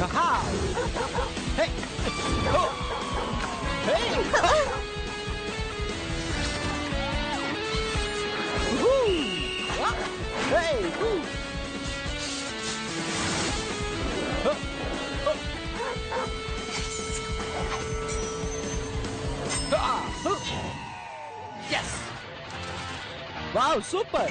Hey! Oh! Hey! Woo! Hey! Woo! Yes! Wow, super!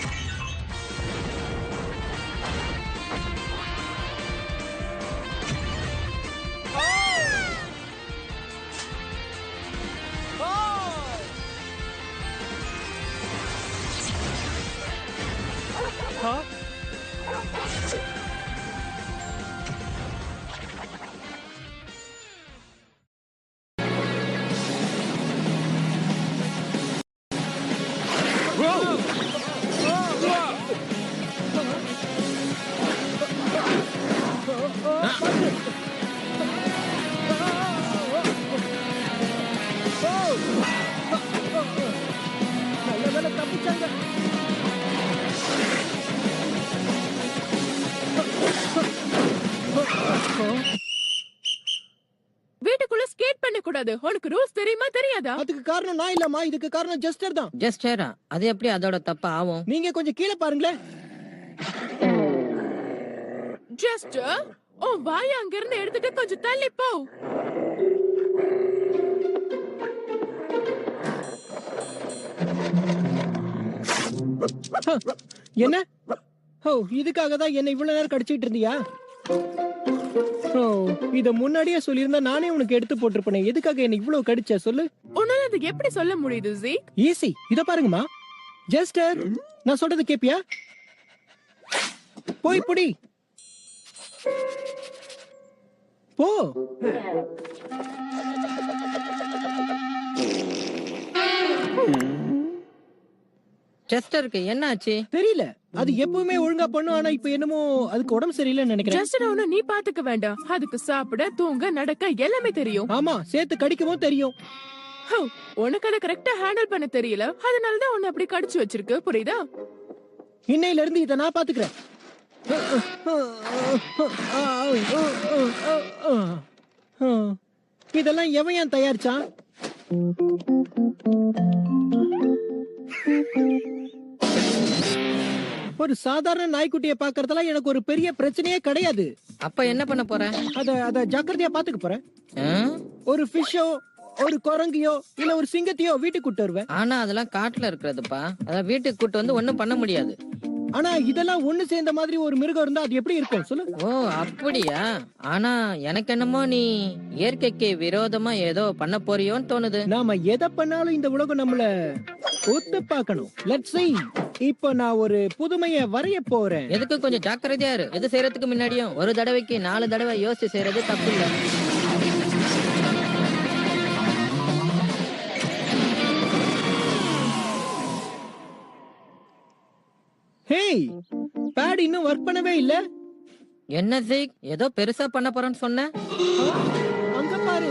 Huh? வீட்டுக்குள்ள skate பண்ண கூடாது. உனக்கு ரூல்ஸ் தெரியுமா தெரியாதா? அதுக்கு காரணம் நான் இல்லம்மா, இதுக்கு காரணம் ஜஸ்டர் தான். ஜஸ்டரா? அது எப்படி அதோட தப்பா ஆகும்? நீங்க கொஞ்சம் கீழே பாருங்களேன். ஜஸ்ட் ஓ வாய் அங்க இருந்து எடுத்துட்டு கொஞ்சம் தள்ளி போ. என்ன? ஓ இதுக்காக தான் என்ன இவ்வளவு நேரம் கடிச்சிட்டு இருந்தியா? ஓ இத முன்னாடியே சொல்லியிருந்தா நானே உனக்கு எடுத்து போட்டிருப்பேனே. எதுக்காக என்ன இவ்வளவு கடிச்ச சொல்லு? உன்னால அது எப்படி சொல்ல முடியுது ஜீக்? ஈஸி, இத பாருங்கம்மா. ஜஸ்டர், நான் சொல்றது கேப்பியா? போய் புடி. போ. ஜஸ்டருக்கு என்ன ஆச்சு? தெரியல, அது எப்பவுமே ஒழுங்கா பண்ணும். ஆனா இப்ப என்னமோ அதுக்கு உடம்பு சரியில்லைன்னு நினைக்கிறேன். ஜஸ்ட் அவன நீ பாத்துக்க வேண்டாம். அதுக்கு சாப்பிட, தூங்க, நடக்க எல்லாமே தெரியும். ஆமா, சேர்த்து கடிக்கவும் தெரியும். ஹோ, உனக்கு அதை கரெக்டா ஹேண்டில் பண்ண தெரியல. அதனாலதான் உன்னை அப்படி கடிச்சு வச்சிருக்கு, புரியுதா? இன்னையில இருந்து இத நான் பாத்துக்கிறேன். இதெல்லாம் எவன் ஏன் தயாரிச்சான்? ஒரு சாதாரண நாய்க்குட்டியை பாக்குறதுல எனக்கு ஒரு பெரிய பிரச்சனையே கிடையாது. அப்ப என்ன பண்ண போற? அத ஜாக்கிரதையா பாத்துக்க போறேன். ஆ? ஒரு ஃபிஷ்ஷோ, ஒரு குரங்கியோ, இல்ல ஒரு சிங்கத்தையோ வீட்டுக்கு கூட்டு வருவேன். ஆனா அதெல்லாம் காட்டுல இருக்கிறதுப்பா. அத வீட்டுக்கு கூட்டு வந்து ஒண்ணும் பண்ண முடியாது. ஆனா இதெல்லாம் ஒண்ணு சேர்ந்த மாதிரி ஒரு மிருகம் இருந்தா அது எப்படி இருக்கும் சொல்லு? ஓ அப்படியா? ஆனா எனக்கு என்னமோ நீ இயற்கைக்கு விரோதமா ஏதோ பண்ண போறியோன்னு தோணுது. நாம எதை பண்ணாலும் இந்த உலகம் நம்மள ஒத்து பார்க்கணும். Let's see. இப்போ நான் ஒரு புதுமையை வரைய போறேன். எதுக்கு கொஞ்சம் ஜாக்கிரதையா இரு. எது செய்யறதுக்கு முன்னாடியும் ஒரு தடவைக்கு 4 தடவை யோசிச்சு செய்யறது தப்பு இல்ல. ஹேய், பேட் இன்னும் ஒர்க் பண்ணவே இல்ல. என்ன ஜீக், ஏதோ பெருசா பண்ண போறேன்னு சொன்ன? அங்க பாரு.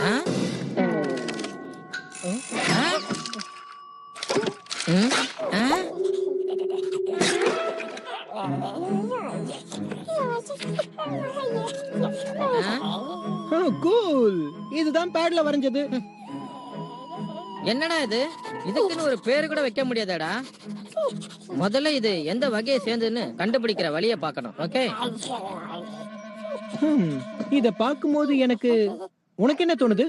ஆ? ஆ? ம்? ஆ? கூல். இதுதான் பேட்ல வரைஞ்சது. என்னடா இது? இதுக்குன்னு ஒரு பேரு கூட வைக்க முடியாதாடா? முதல்ல இது எந்த வகையை சேர்ந்ததுன்னு கண்டுபிடிக்கிற வழியை பார்க்கணும். ஓகே, இத பாக்கும்போது எனக்கு உனக்கு என்ன தோணுது?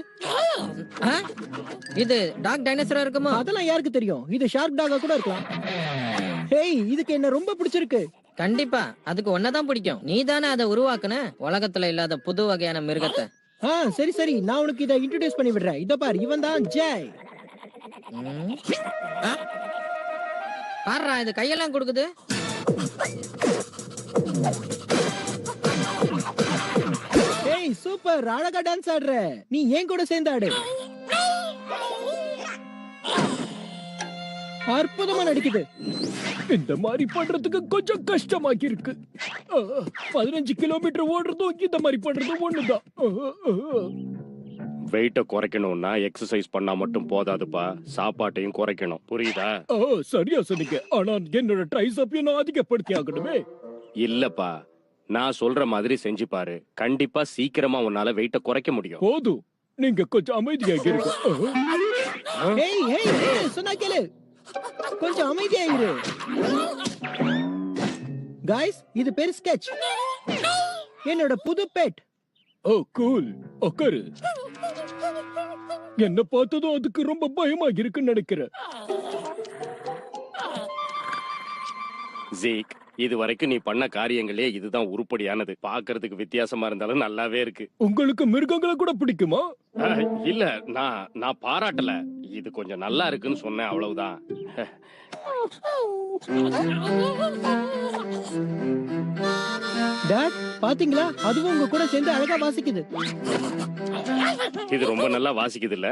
இது டாக் டைனோசரா இருக்குமா? அதெல்லாம் யாருக்கு தெரியும்? இது ஷார்க் டாகா கூட இருக்கலாம். ஹேய், இதுக்கு என்ன ரொம்ப பிடிச்சிருக்கு. கண்டிப்பா அதுக்கு ஒன்னதான் பிடிக்கும். நீ தானே அதை உருவாக்குன, உலகத்துல இல்லாத புது வகையான மிருகத்தை. சரி சரி, நான் உனக்கு இதை இன்ட்ரோடியூஸ் பண்ணி விடுறேன். இத பாரு, இவன் தான் ஜெய். பாருடா, இது கையெல்லாம் கொடுக்குது. ஏய் சூப்பர், அழகா டான்ஸ் ஆடுற. நீ ஏன் கூட சேர்ந்து ஆடு. அற்புதமா நடிக்குது. இந்த மாதிரி பண்றதுக்கு கொஞ்சம் கஷ்டமாக்கி இருக்கு. 15 கிலோமீட்டர் ஓடுறதும் இந்த மாதிரி பண்றதும் ஒண்ணுதான். வெயிட்ட குறைக்கணும்னா எக்ஸசைஸ் பண்ணா மட்டும் போதாதுப்பா, சாப்பாட்டையும் குறைக்கணும். புரியுதா? சரியா சொன்னீங்க. ஆனா என்னோட ட்ரைசப்பையும் நான் அதிகப்படுத்தி ஆகணுமே. இல்லப்பா, நான் சொல்ற மாதிரி செஞ்சு பாரு, கண்டிப்பா சீக்கிரமா உன்னால வெயிட்ட குறைக்க முடியும். போதும், நீங்க கொஞ்சம் அமைதியா இருங்க. ஏய் ஏய் ஏய், சொன்னா கேளு, கொஞ்சம் அமைதியா இரு. गाइस, இது பேர் ஸ்கெட்ச், என்னோட புது பெட். ஓ கூல், உட்காரு. என்ன பார்த்ததும் அதுக்கு ரொம்ப பயமா இருக்குன்னு நினைக்கிறேன். ஜீக், இது வரைக்கும் நீ பண்ண காரியங்களே இதுதான் உருப்படியானது. பாக்குறதுக்கு வித்தியாசமா இருந்தாலும் நல்லாவே இருக்கு. உங்களுக்கு மிருகங்களை கூட பிடிக்குமா? இல்ல, நான் பாராட்டல, இது கொஞ்சம் நல்லா இருக்குன்னு சொன்னேன், அவ்வளவுதான். டாட், பாத்தீங்களா, அதுவும் உங்க கூட சேர்ந்து அழகா வாசிக்குது. இது ரொம்ப நல்லா வாசிக்குது இல்ல?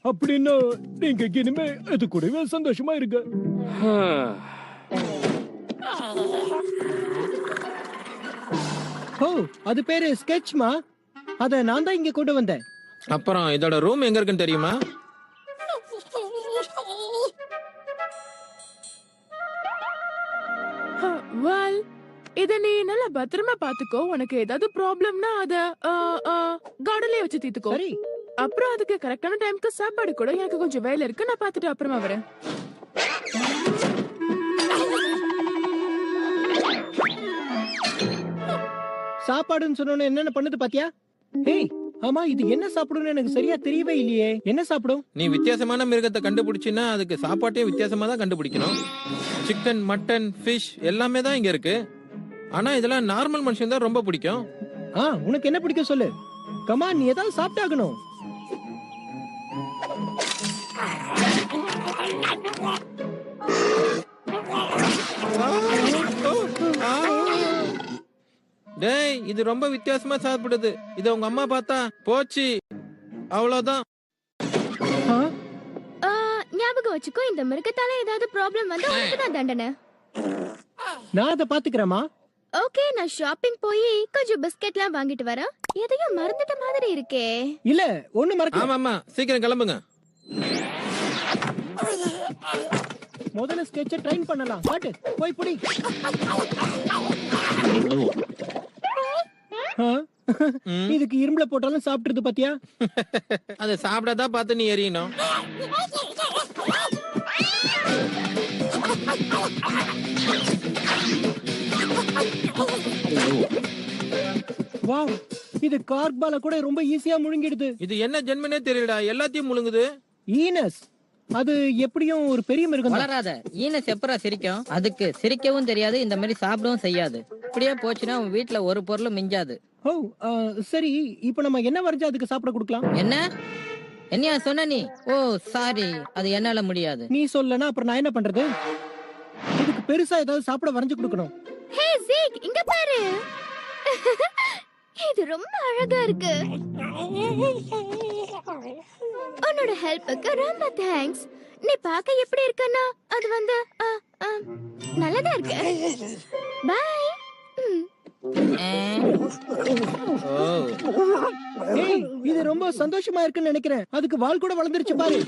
அப்படின்னா நீங்க இனிமே அது கூடவே சந்தோஷமா இருங்க. ஓ, அது பேரு ஸ்கெட்ச்மா. அத நான் தான் இங்க கொண்டு வந்தேன். அப்புறம் இதோட ரூம் எங்க இருக்குன்னு தெரியுமா? வால், இத நீ நல்லா பத்திரமா பாத்துக்கோ. உனக்கு ஏதாவது ப்ராப்ளம்னா அத கார்டன்லயே வச்சு தீத்துக்கோ. சரி. அப்புறம் அதுக்கு கரெக்டான டைம்க்கு சாப்பாடு கூட. எனக்கு கொஞ்சம் வேலை இருக்கு, நான் பாத்துட்டு அப்புறமா வரேன். சாப்பாடுன்னு சொன்னோன்னு என்னென்ன பண்ணுது பாத்தியா? ஏய், ஆமா, இது என்ன சாப்பிடும்னு எனக்கு சரியா தெரியவே இல்லையே. என்ன சாப்பிடும்? நீ வித்தியாசமான மிருகத்தை கண்டுபிடிச்சின்னா அதுக்கு சாப்பாட்டையும் வித்தியாசமா தான் கண்டுபிடிக்கணும். சிக்கன், மட்டன், ஃபிஷ் எல்லாமே தான் இங்க இருக்கு. ஆனா இதெல்லாம் நார்மல் மனுஷன் தான் ரொம்ப பிடிக்கும். உனக்கு என்ன பிடிக்கும் சொல்லு. கமான், நீ ஏதாவது சாப்பிட்டாகணும். டேய், இது ரொம்ப வித்தியாசமா சாப்பிடுது. இத உங்க அம்மா பார்த்தா போச்சு, அவ்வளவுதான். ஞாபகம் வச்சுக்கோ, இந்த மிருகத்தால ஏதாவது ப்ராப்ளம் வந்தா உனக்கு தான் தண்டனை. நான் அதை பாத்துக்கிறேமா. ஓகே, நான் ஷாப்பிங் போய் கொஞ்சம் பிஸ்கெட்லாம் வாங்கிட்டு வரேன். எதையும் மறந்துட்ட மாதிரி இருக்கே. இல்ல, ஒண்ணு மறக்க. ஆமா, சீக்கிரம் கிளம்புங்க. முதல்ல ஸ்கெட்சை ட்ரைன் பண்ணலாம். பாட்டு போய் புடி. இதுக்கு இரும்புல போட்டாலும் சாப்பிட்டுருது பாத்தியா? அதை சாப்பிடாதான் பார்த்து நீ எரியணும். வாவ், இது கார்க் பால கூட ரொம்ப ஈஸியா முழுங்கிடுது. இது என்ன ஜென்மனே தெரியலடா, எல்லாத்தையும் முழுங்குது. ஈனஸ், அது எப்படியும் ஒரு பெரிய மிருகம் தான். வளராத ஈனஸ் எப்பரா சிரிக்கும்? அதுக்கு சிரிக்கவும் தெரியாது, இந்த மாதிரி சாப்பிடவும் செய்யாது. இப்படியே போச்சுன்னா உன் வீட்டுல ஒரு பொருளும் மிஞ்சாது. ஓ, சரி, இப்போ நம்ம என்ன வரைஞ்சு அதுக்கு சாப்பிட கொடுக்கலாம்? என்னையா சொன்ன நீ? ஓ சாரி, அது என்னால முடியாது. நீ சொல்லனா அப்புறம் நான் என்ன பண்றது? இதுக்கு பெருசா ஏதாவது சாப்பிட வரைஞ்சு கொடுக்கணும். ஹே ஜீக், இங்க பாரு. இது ரொம்ப அழகா இருக்கு. உன்னோட ஹெல்ப்புக்கு ரொம்ப தேங்க்ஸ். நீ பார்க்க எப்படி இருக்கன்னா அது வந்து நல்லதா இருக்கு. பை. ஏய், இது ரொம்ப சந்தோஷமா இருக்குன்னு நினைக்கிறேன். அதுக்கு வால் கூட வளர்ந்துருச்சு பாரு.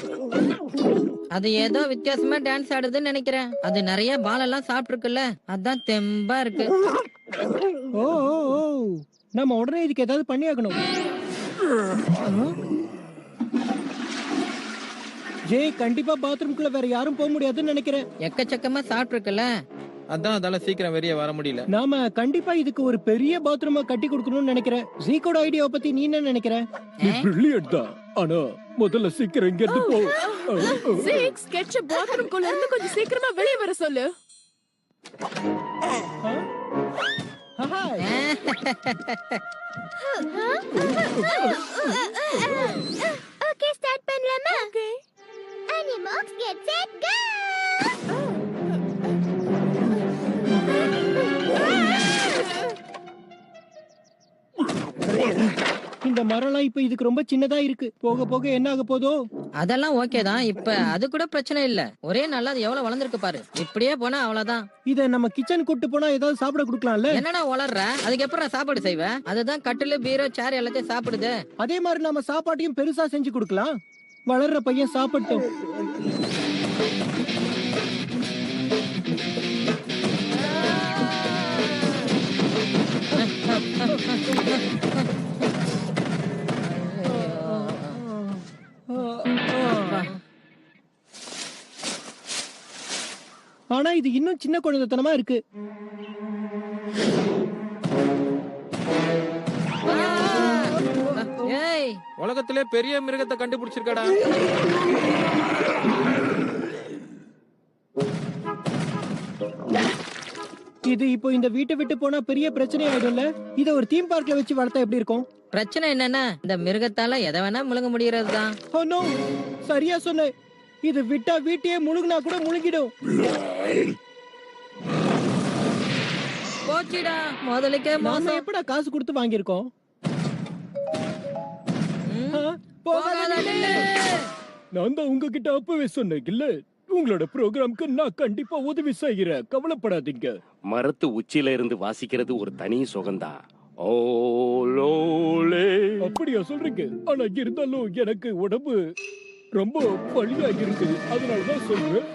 அது ஏதோ வித்தியாசமா டான்ஸ் ஆடுதுன்னு நினைக்கிறேன். அது நிறைய பால் எல்லாம் சாப்பிட்டுருக்குல்ல, அதான் தெம்பா இருக்கு. ஓ, நம்ம உடனே இதுக்கு ஏதாவது பண்ணி ஆகணும். ஜெய், கண்டிப்பா பாத்ரூம்குள்ள வேற யாரும் போக முடியாதுன்னு நினைக்கிறேன். எக்கச்சக்கமா சாப்பிட்டுருக்குல்ல, அதான் அதால சீக்கிரம் வெளியே வர முடியல. நாம கண்டிப்பா இதுக்கு ஒரு பெரிய பாத்ரூமா கட்டி கொடுக்கணும்னு நினைக்கிறேன். ஜீக்கோட ஐடியாவை பத்தி நீ என்ன நினைக்கிற? பிரில்லியன்ட் தான், ஆனா முதல்ல சீக்கிரம் இங்க இருந்து போ. ஜீக், ஸ்கெட்ச் பாத்ரூம்குள்ள இருந்து கொஞ்சம் சீக்கிரமா வெளியே வர சொல்லு. ஓகே, ஸ்டார்ட் பண்ணலாமா? Okay. Animals get set go. இந்த மரம்லாம் இப்ப இதுக்கு ரொம்ப சின்னதா இருக்கு. போக போக என்ன ஆக போதோ? அதெல்லாம் ஓகே தான். இப்ப அது கூட பிரச்சனை இல்ல. ஒரே நாள்ல அது எவ்வளவு வளர்ந்துருக்கு பாரு. இப்படியே போனா அவ்வளவுதான். இத நம்ம கிச்சன் கூட்டு போனா ஏதாவது சாப்பிட கொடுக்கலாம்ல? என்னடா வளர்ற? அதுக்கு எப்பறம் சாப்பாடு செய்வ? அதுதான் கட்டிலு, பீரோ, சேர் எல்லாத்தையும் சாப்பிடுது. அதே மாதிரி நம்ம சாப்பாட்டையும் பெருசா செஞ்சு கொடுக்கலாம். வளர்ற பையன் சாப்பிட்டோம். ஆனா இது இன்னும் சின்ன குழந்தைத்தனமா இருக்கு. ஏய், உலகத்திலே பெரிய மிருகத்தை கண்டுபிடிச்சிருக்கடா. இது இப்போ இந்த வீட்டை விட்டு போனா பெரிய பிரச்சனை ஆயிடும்ல. இத ஒரு தீம் பார்க்ல வச்சு வளர்த்தா எப்படி இருக்கும்? பிரச்சனை என்னன்னா இந்த மிருகத்தால எதை வேணா முழுங்க முடியறது தான். ஓ நோ, சரியா சொன்ன. இது விட்டா வீட்டையே முழுங்கினா கூட முழுங்கிடும். போச்சுடா, முதலுக்கே நாம மோசம். எப்படா காசு கொடுத்து வாங்கியிருக்கோம்? ம், ஆ, போகாத போகாத நில்லு. நில்லு. நான் தான் உங்ககிட்ட அப்பவே சொன்னேன் இல்ல, உங்களோட ப்ரோக்ராம்க்கு நான் கண்டிப்பா உதவி செய்கிறேன், கவலைப்படாதீங்க. மரத்து உச்சியில இருந்து வாசிக்கிறது ஒரு தனி சுகந்தா. ஓலோலே. அப்படியா சொல்றீங்க? ஆனா இருந்தாலும் எனக்கு உடம்பு ரொம்ப வலியா இருக்கு, அதனாலதான் சொல்றேன்.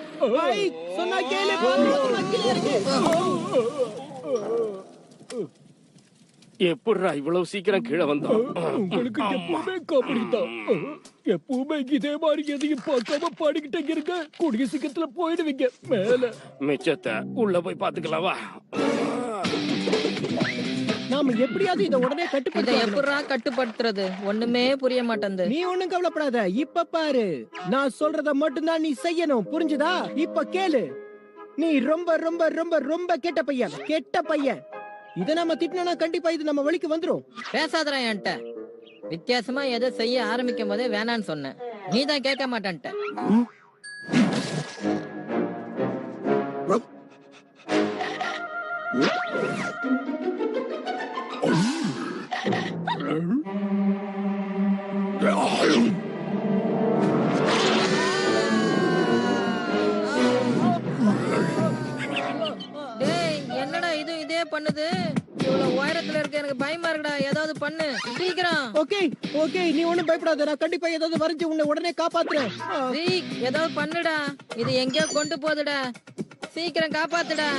சொன்னா கேளு. எப்படிடா இவ்வளவு சீக்கிரம் கீழே வந்தோம்? உங்களுக்கு எப்பவுமே காமெடிதான். எப்பவுமே இதே மாதிரி எதையும் பார்க்காம பாடிக்கிட்டே இருங்க, கூடிய சீக்கிரத்துல போயிடுவீங்க மேல. மிச்சத்தை உள்ள போய் பாத்துக்கலாவா? நாம எப்படியாவது இத உடனே இதை கட்டுப்படுத்த. எப்படிடா கட்டுப்படுத்துறது? ஒண்ணுமே புரிய மாட்டேங்குது. நீ ஒண்ணும் கவலைப்படாத, இப்ப பாரு. நான் சொல்றத மட்டும்தான் நீ செய்யணும், புரிஞ்சுதா? இப்ப கேளு. நீ ரொம்ப ரொம்ப ரொம்ப ரொம்ப கெட்ட பையன், கெட்ட பையன். இத நம்ம திட்டினா கண்டிப்பா இது நம்ம வழிக்கு வந்துரும். பேசாதடா என்கிட்ட. வித்தியாசமா எதை செய்ய ஆரம்பிக்கும் போதே வேணான்னு சொன்னேன், நீ தான் கேட்க மாட்டேன்ட்ட. டேய், என்னடா இது இதே பண்ணுது? இவ்வளவு உயரத்துல இருக்க எனக்கு பயமா இருக்குடா. ஏதாவது பண்ணு சீக்கிரம். ஓகே ஓகே, நீ ஒண்ணும் பயப்படாத, நான் கண்டிப்பா ஏதாவது வரைஞ்சு உன்னை உடனே காப்பாத்துறேன். சீக், ஏதாவது பண்ணுடா. இது எங்கேயோ கொண்டு போகுதுடா. சீக்கிரம் காப்பாத்துடா.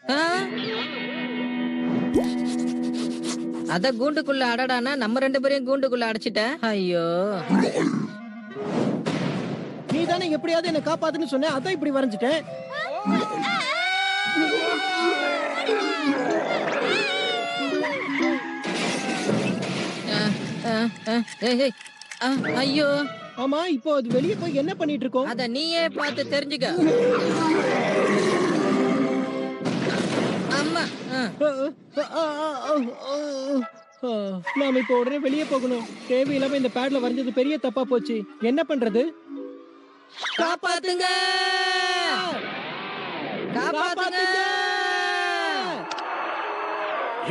ஆ? அத கூண்டுக்குள்ள அடடானா நம்ம 2 பேரையும் கூண்டுக்குள்ள அடைச்சிட்ட. ஐயோ, நீ தானே எப்படியாவது என்ன காப்பாத்துன்னு சொன்ன, அதான் இப்படி வரைஞ்சிட்டேன். ஏய், ஏய். ஐயோ, ஆமா, இப்போ அது வெளியே போய் என்ன பண்ணிட்டு இருக்கோம்? அத நீயே பார்த்து தெரிஞ்சுக்க. அம்மா. நாம இப்போ உடனே வெளியே போகணும். தேவையில்லாம இந்த பேட்ல வரைஞ்சது பெரிய தப்பா போச்சு. என்ன பண்றது? காப்பாத்துங்க, காப்பாத்துங்க.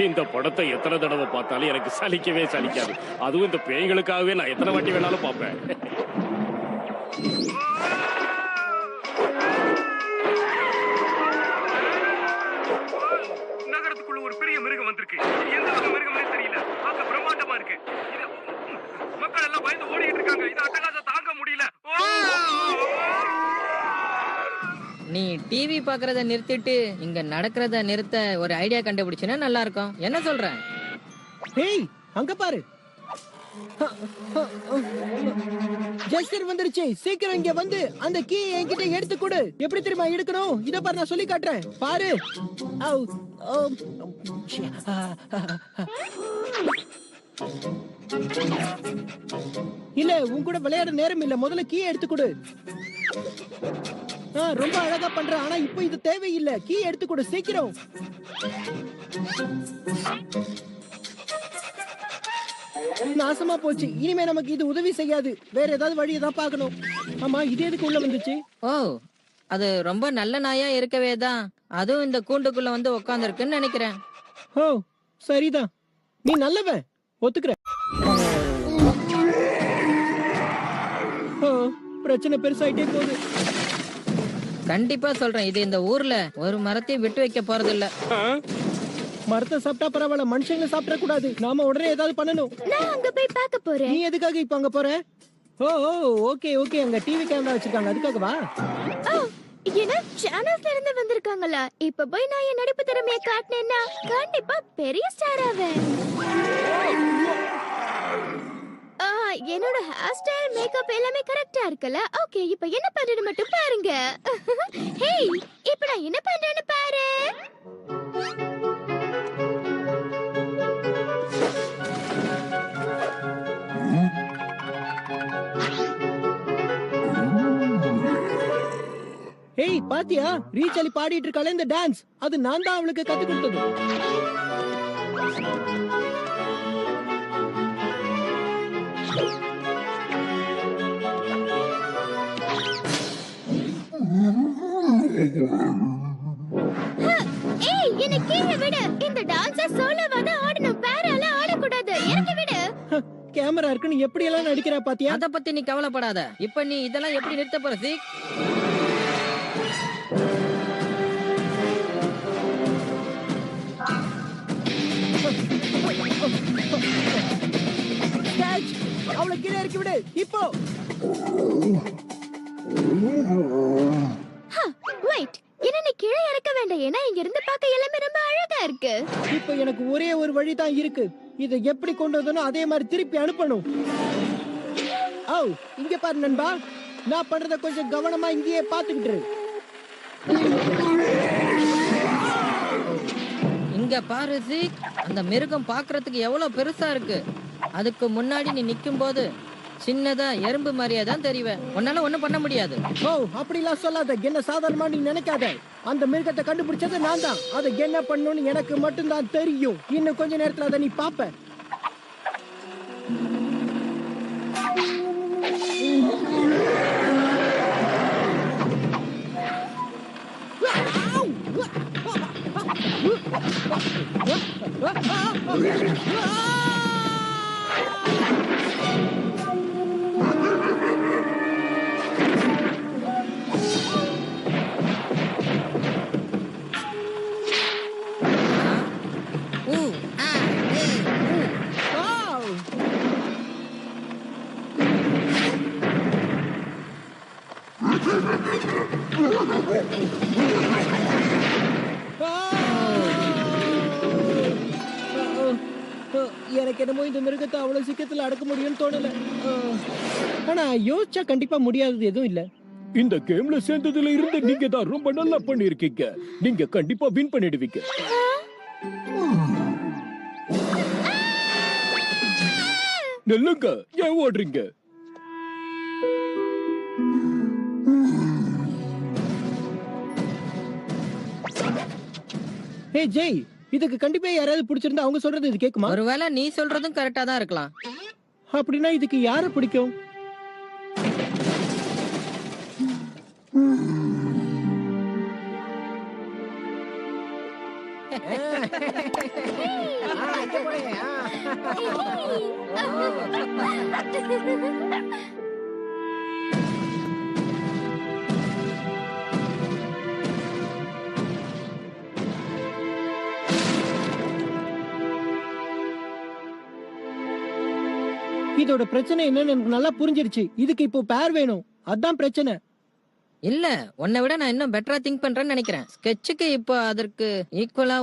இந்த படத்தை எத்தனை தடவை பார்த்தாலும் எனக்கு சலிக்கவே சலிக்காது. அதுவும் இந்த பேய்களுக்காகவே நான் எத்தனை வாட்டி வேணாலும் பார்ப்பேன். நகரத்துக்குள்ள ஒரு பெரிய மிருகம் வந்திருக்கு. எந்த வகை மிருகம்னே தெரியல. பார்க்க பிரம்மாண்டமா இருக்கு. மக்கள் எல்லாம் பயந்து ஓடிட்டு இருக்காங்க. இது அட்டகாசம் தாங்க முடியல. நீ டிவி பாக்குறத நிறுத்திட்டு இங்க நடக்கிறத நிறுத்த ஒரு ஐடியா கண்டுபிடிச்சுன்னா நல்லா இருக்கும். என்ன சொல்ற? ஹேய், அங்க பாரு. ஜெஸ்டர் வந்துருச்சு. சீக்கிரம் இங்க வந்து அந்த கீ என்கிட்ட எடுத்து கொடு. எப்படி தெரியுமா எடுக்கணும்? இத பாரு, நான் சொல்லி காட்டுறேன். பாரு. ஆவ், ஆம். இல்ல, உன் கூட விளையாட நேரம் இல்ல. முதல்ல கீ எடுத்து கொடு. ரொம்ப அழகா பண்ற, ஆனா இப்போ இது தேவையில்லை. கீ எடுத்து கொடு சீக்கிரம். நாசமா போச்சு. இனிமே நமக்கு இது உதவி செய்யாது. வேற ஏதாவது வழியை தான் பார்க்கணும். ஆமா, இது எதுக்கு உள்ள வந்துச்சு? ஓ, அது ரொம்ப நல்ல நாயா இருக்கவே தான் அதுவும் இந்த கூண்டுக்குள்ள வந்து உட்கார்ந்துருக்குன்னு நினைக்கிறேன். ஓ, சரிதான். நீ நல்லவன், ஒத்துக்கிற. ஓ, பிரச்சனை பெருசாயிட்டே போகுது. கண்டிப்பா சொல்றேன், இது இந்த ஊர்ல ஒரு மரத்தையும் விட்டு வைக்க போறது இல்ல. மரத்தை சாப்பிட்டா பரவாயில்ல, மனுஷங்களை சாப்பிட கூடாது. நாம உடனே ஏதாவது பண்ணணும். நான் அங்க போய் பார்க்க போறேன். நீ எதுக்காக இப்ப அங்க போற? ஓ ஓ ஓகே ஓகே, அங்க டிவி கேமரா வச்சிருக்காங்க, அதுக்காக வா. ஏன்னா சேனல்ஸ்ல இருந்து வந்திருக்காங்களா? இப்ப போய் நான் என் நடிப்பு திறமையை காட்டினேன்னா கண்டிப்பா பெரிய ஸ்டார் ஆவேன். என்னோட ஹேர் ஸ்டைல், மேக்கப் எல்லாமே கரெக்டா இருக்குல்ல? ஓகே, இப்ப என்ன பண்றேன்னு மட்டும் பாருங்க. ஹேய், இப்ப நான் என்ன பண்றேன்னு பாரு. ஏய் பாத்தியா, ரீச்சாலி பாடிட்டு இருக்காளே இந்த டான்ஸ், அது நான் தான் அவளுக்கு கத்து கொடுத்தது. ஏய், என்ன கீழே விடு. இந்த டான்ஸ சோலோவா தான் ஆடணும், பேரால ஆடக்கூடாது. இறக்கி விடு. கேமரா இருக்கு, நீ எப்படி எல்லாம் நடிக்கிற பாத்தியா? அத பத்தி நீ கவலைப்படாத. இப்ப நீ இதெல்லாம் எப்படி நிறுத்த போற சீக்? கேட்ச், அவளை கீழே இறக்கி விடு இப்போ. வெயிட், என்ன நீ கீழே இறக்க வேண்டாம். ஏன்னா இங்க இருந்து பார்க்க எல்லாமே ரொம்ப அழகா இருக்கு. இப்போ எனக்கு ஒரே ஒரு வழி தான் இருக்கு. இதை எப்படி கொண்டு வந்தனோ அதே மாதிரி திருப்பி அனுப்பணும். ஓ, இங்க பாரு நண்பா, நான் பண்றத கொஞ்சம் கவனமா இங்கேயே பாத்துக்கிட்டு இரு. இங்க பாரு சீக், அந்த மிருகம் பாக்குறதுக்கு எவ்வளவு பெருசா இருக்கு. அதுக்கு முன்னாடி நீ நிக்கும் போது சின்னதா எறும்பு மாதிரியே தான் தெரிவ. உன்னால ஒண்ணும் பண்ண முடியாது. ஓ, அப்படிலாம் சொல்லாத. என்ன சாதாரணமா நீ நினைக்காத. அந்த மிருகத்தை கண்டுபிடிச்சது நான் தான். அதை என்ன பண்ணணும்னு எனக்கு மட்டும்தான் தெரியும். இன்னும் கொஞ்ச நேரத்துல அதை நீ பாப்ப. எனக்கு என்னமோ இந்த மிருகத்தை அவ்வளவு சீக்கிரத்துல அடக்க முடியும்னு தோணல. ஆனா யோசிச்சா கண்டிப்பா முடியாதது எதுவும் இல்ல. இந்த கேம்ல சேர்ந்ததுல இருந்து நீங்க தான் ரொம்ப நல்லா பண்ணிருக்கீங்க. நீங்க கண்டிப்பா வின் பண்ணிடுவீங்க. நெல்லுங்க, ஏன் ஓடுறீங்க? ஹே ஜெய், இதுக்கு கண்டிப்பா யாராவது பிடிச்சிருந்தா அவங்க சொல்றது இது கேக்குமா? ஒருவேளை நீ சொல்றதும் கரெக்டா தான் இருக்கலாம். அப்படின்னா இதுக்கு யார பிடிக்கும்? இதோட பிரச்சனை என்னன்னு எனக்கு நல்லா புரிஞ்சிருச்சு. இதுக்கு இப்போ பேர் வேணும், அதான் பிரச்சனை. இல்ல, உன்னை விட நான் இன்னும் பெட்டரா திங்க் பண்றேன்னு நினைக்கிறேன். ஸ்கெட்சுக்கு இப்போ அதற்கு ஈக்குவலா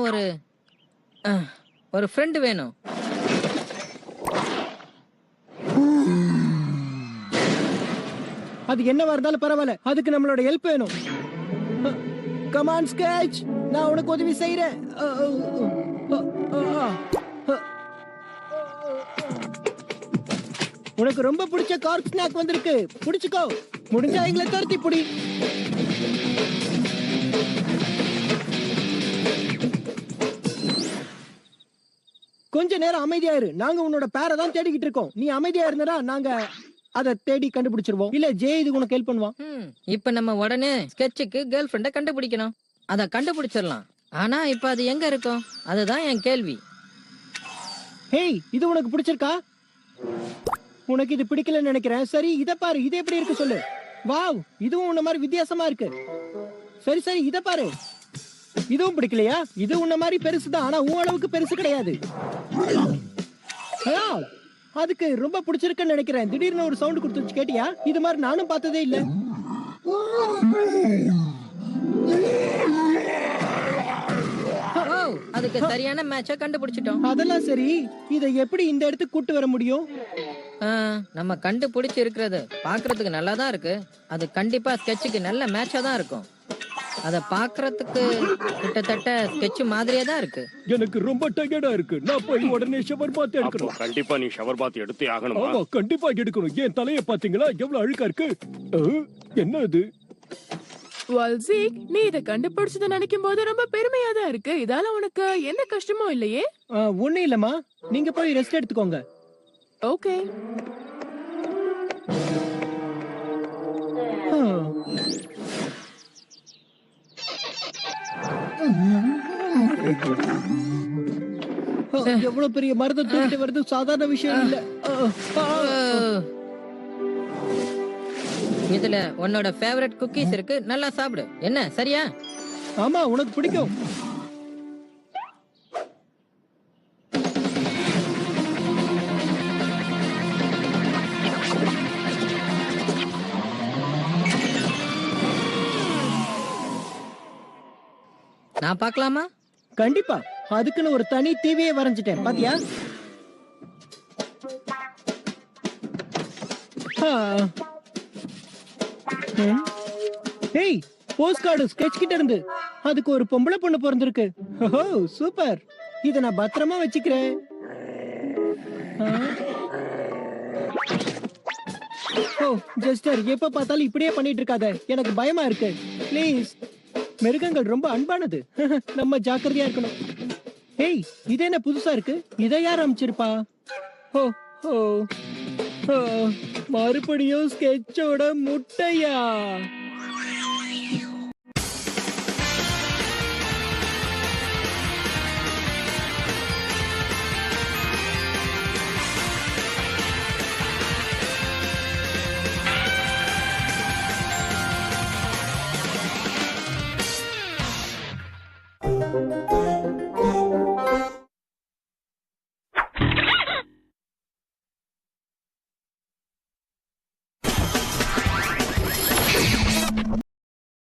ஒரு ஃப்ரெண்ட் வேணும். அது என்னவா இருந்தாலும் பரவாயில்ல, அதுக்கு நம்மளோட ஹெல்ப் வேணும். கமான் ஸ்கெட்ச், நான் உனக்கு உதவி செய்யறேன். உனக்கு ரொம்ப பிடிச்ச கார்ப் ஸ்நாக் வந்திருக்கு, பிடிச்சுக்கோ. முடிஞ்சா எங்களை துரத்தி புடி. கொஞ்ச நேரம் அமைதியா இரு. நாங்க உன்னோட பேரை தான் தேடிக்கிட்டு இருக்கோம். நீ அமைதியா இருந்தனா நாங்க அதை தேடி கண்டுபிடிச்சிருவோம். இல்ல ஜெய் இது உனக்கு ஹெல்ப் பண்ணுவான். இப்ப நம்ம உடனே ஸ்கெட்சுக்கு கேர்ள் ஃப்ரெண்ட கண்டுபிடிக்கணும். அத கண்டுபிடிச்சிடலாம். ஆனா இப்ப அது எங்க இருக்கும், அதுதான் என் கேள்வி. ஹேய், இது உனக்கு பிடிச்சிருக்கா? உனக்கு இது பிடிக்கலன்னு நினைக்கிறேன். சரி, இத பாரு, இது எப்படி இருக்கு சொல்லு. வாவ், இதுவும் உன்ன மாதிரி வித்தியாசமா இருக்கு. சரி சரி, இத பாரு. இதுவும் பிடிக்கலையா? இது உன்ன மாதிரி பெருசுதான், ஆனா உன் அளவுக்கு பெருசு கிடையாது. ஆ, அதுக்கு ரொம்ப பிடிச்சிருக்குன்னு நினைக்கிறேன். திடீர்னு ஒரு சவுண்ட் கொடுத்துச்சு, கேட்டியா? இது மாதிரி நானும் பார்த்ததே இல்ல. ஓ, அதுக்கு சரியான மேட்ச கண்டுபிடிச்சிட்டோம். அதெல்லாம் சரி, இதை எப்படி இந்த இடத்துக்கு கூட்டு வர முடியும்? நம்ம கண்டுபிடிச்சு இருக்கிறது பாக்குறதுக்கு நல்லா தான் இருக்கு. அது கண்டிப்பா ஸ்கெட்சுக்கு நல்ல மேட்சா தான் இருக்கும். அத பாக்குறதுக்கு கிட்டத்தட்ட ஸ்கெட்ச் மாதிரியே தான் இருக்கு. எனக்கு ரொம்ப டயர்டா இருக்கு. நான் போய் உடனே ஷவர் பாத் எடுக்கணும். கண்டிப்பா நீ ஷவர் பாத் எடுத்தே ஆகணும். ஆமா, கண்டிப்பா எடுக்கணும். என் தலைய பாத்தீங்களா எவ்வளவு அழுக்கா இருக்கு? என்ன இது? வல்சிக், நீ இத கண்டுபிடிச்சத நினைக்கும் போது ரொம்ப பெருமையா தான் இருக்கு. இதால உனக்கு எந்த கஷ்டமும் இல்லையே? ஒண்ணும் இல்லம்மா, நீங்க போய் ரெஸ்ட் எடுத்துக்கோங்க. ஓகே. எவ்வளவு பெரிய மரத்தை தூக்கிட்டு வருது சாதாரண விஷயம் இல்ல. இதுல உன்னோட ஃபேவரட் குக்கீஸ் இருக்கு, நல்லா சாப்பிடு. என்ன சரியா? ஆமா, உனக்கு பிடிக்கும். நான் பார்க்கலாமா? கண்டிப்பா, அதுக்குன்னு ஒரு தனி தீவியை வரைஞ்சிட்டேன், பாத்தியா? ஹேய், போஸ்ட் கார்டு ஸ்கெட்ச் கிட்ட இருந்து. அதுக்கு ஒரு பொம்பளை பொண்ணு பிறந்திருக்கு. ஓ சூப்பர், இத நான் பத்திரமா வச்சுக்கிறேன். ஓ ஜஸ்டர், எப்ப பார்த்தாலும் இப்படியே பண்ணிட்டு இருக்காத, எனக்கு பயமா இருக்கு. ப்ளீஸ். மிருகங்கள் ரொம்ப அன்பானது. நம்ம ஜாக்கிரதையா இருக்கணும். ஏய், இது என்ன புதுசா இருக்கு? இதை யார் அமைச்சிருப்பா? ஓ ஓ ஓ, மறுபடியும் ஸ்கெட்சோட முட்டையா?